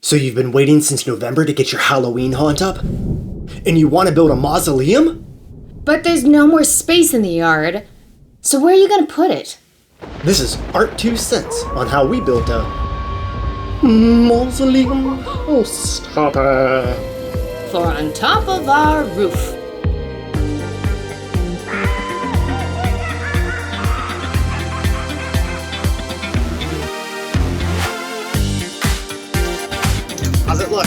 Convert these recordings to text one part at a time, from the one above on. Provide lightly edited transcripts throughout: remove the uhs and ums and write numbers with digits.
So you've been waiting since November to get your Halloween haunt up? And you want to build a mausoleum? But there's no more space in the yard. So where are you gonna put it? This is Art 2 Cents on how we built a mausoleum. Oh, stop it. For on top of our roof. How's it look?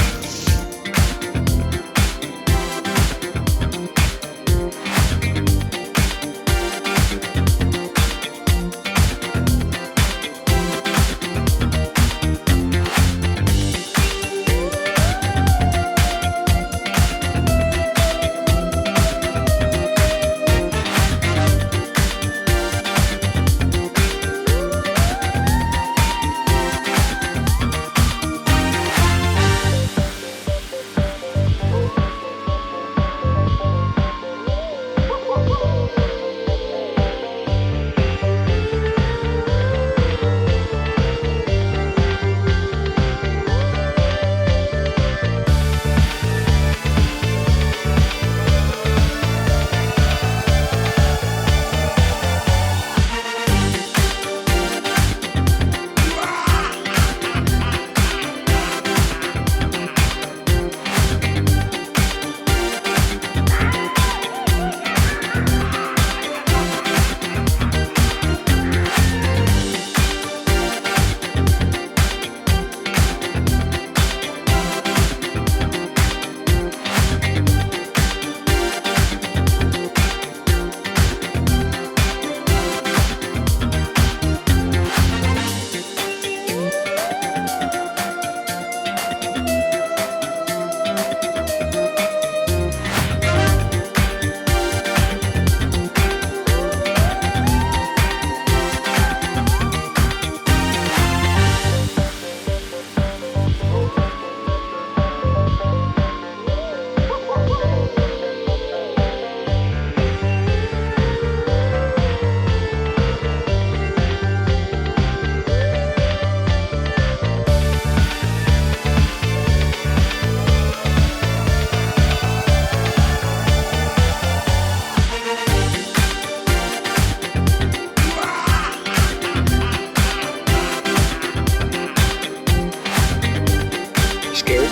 Scared?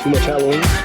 Too much Halloween?